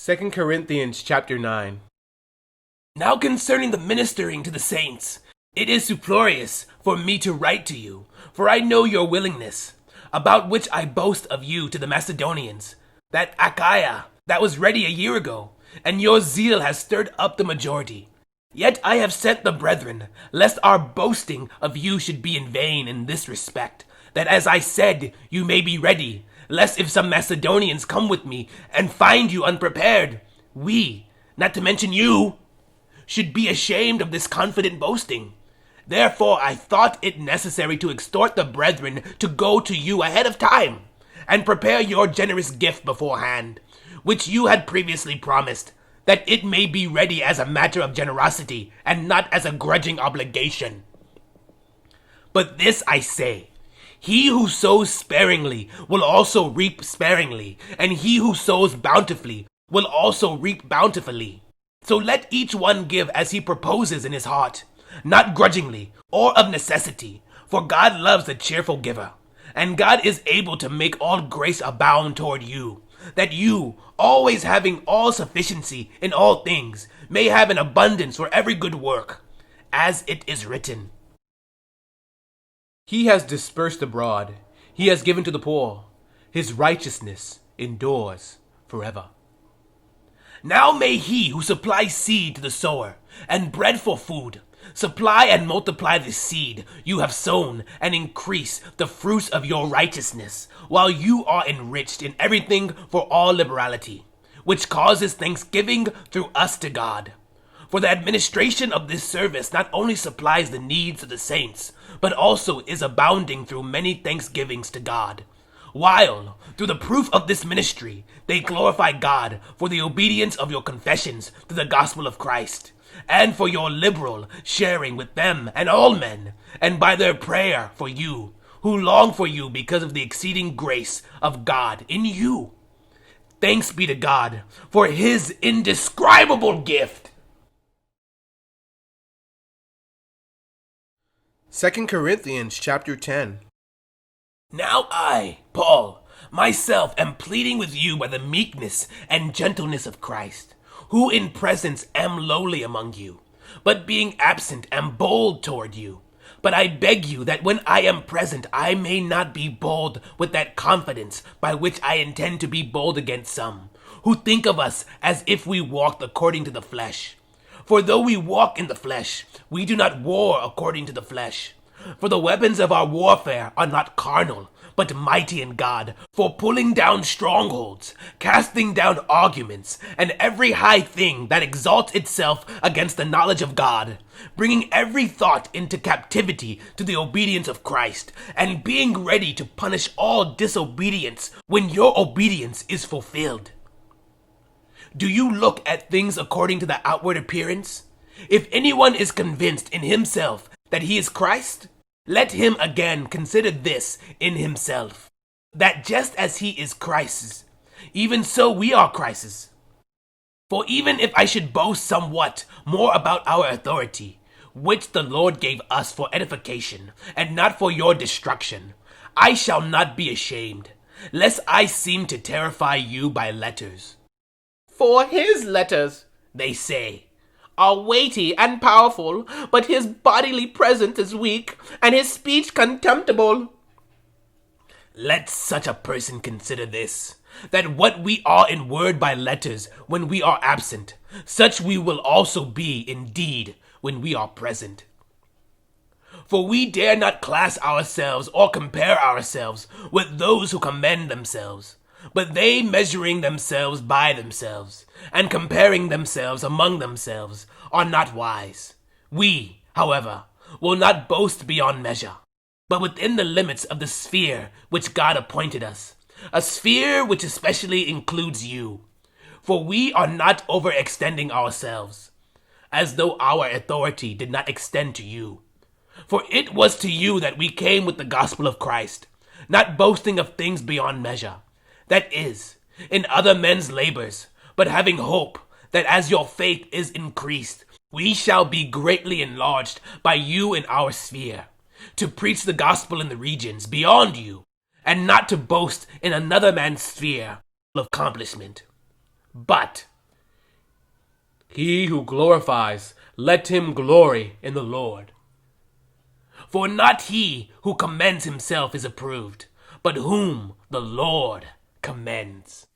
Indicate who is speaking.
Speaker 1: 2 Corinthians chapter 9.
Speaker 2: Now concerning the ministering to the saints, it is superfluous for me to write to you, for I know your willingness, about which I boast of you to the Macedonians, that Achaia that was ready a year ago, and your zeal has stirred up the majority. Yet I have sent the brethren, lest our boasting of you should be in vain in this respect, that as I said, you may be ready, lest if some Macedonians come with me and find you unprepared, we, not to mention you, should be ashamed of this confident boasting. Therefore I thought it necessary to exhort the brethren to go to you ahead of time, and prepare your generous gift beforehand, which you had previously promised, that it may be ready as a matter of generosity, and not as a grudging obligation. But this I say, he who sows sparingly will also reap sparingly, and he who sows bountifully will also reap bountifully. So let each one give as he proposes in his heart, not grudgingly or of necessity, for God loves a cheerful giver. And God is able to make all grace abound toward you, that you, always having all sufficiency in all things, may have an abundance for every good work, as it is written,
Speaker 1: He has dispersed abroad, he has given to the poor, his righteousness endures forever.
Speaker 2: Now may he who supplies seed to the sower, and bread for food, supply and multiply the seed you have sown, and increase the fruits of your righteousness, while you are enriched in everything for all liberality, which causes thanksgiving through us to God. For the administration of this service not only supplies the needs of the saints, but also is abounding through many thanksgivings to God. While, through the proof of this ministry, they glorify God for the obedience of your confessions to the gospel of Christ, and for your liberal sharing with them and all men, and by their prayer for you, who long for you because of the exceeding grace of God in you. Thanks be to God for his indescribable gift.
Speaker 1: 2 Corinthians chapter 10.
Speaker 2: Now I, Paul, myself am pleading with you by the meekness and gentleness of Christ, who in presence am lowly among you, but being absent am bold toward you. But I beg you that when I am present I may not be bold with that confidence by which I intend to be bold against some, who think of us as if we walked according to the flesh. For though we walk in the flesh, we do not war according to the flesh. For the weapons of our warfare are not carnal, but mighty in God, for pulling down strongholds, casting down arguments, and every high thing that exalts itself against the knowledge of God, bringing every thought into captivity to the obedience of Christ, and being ready to punish all disobedience when your obedience is fulfilled. Do you look at things according to the outward appearance? If anyone is convinced in himself that he is Christ, let him again consider this in himself, that just as he is Christ's, even so we are Christ's. For even if I should boast somewhat more about our authority, which the Lord gave us for edification, and not for your destruction, I shall not be ashamed, lest I seem to terrify you by letters. For his letters, they say, are weighty and powerful, but his bodily presence is weak, and his speech contemptible. Let such a person consider this, that what we are in word by letters when we are absent, such we will also be in deed when we are present. For we dare not class ourselves or compare ourselves with those who commend themselves, but they measuring themselves by themselves, and comparing themselves among themselves, are not wise. We, however, will not boast beyond measure, but within the limits of the sphere which God appointed us, a sphere which especially includes you. For we are not overextending ourselves, as though our authority did not extend to you. For it was to you that we came with the gospel of Christ, not boasting of things beyond measure, that is, in other men's labors, but having hope that as your faith is increased, we shall be greatly enlarged by you in our sphere, to preach the gospel in the regions beyond you, and not to boast in another man's sphere of accomplishment. But
Speaker 1: He who glorifies, let him glory in the Lord.
Speaker 2: For not he who commends himself is approved, but whom the Lord commends.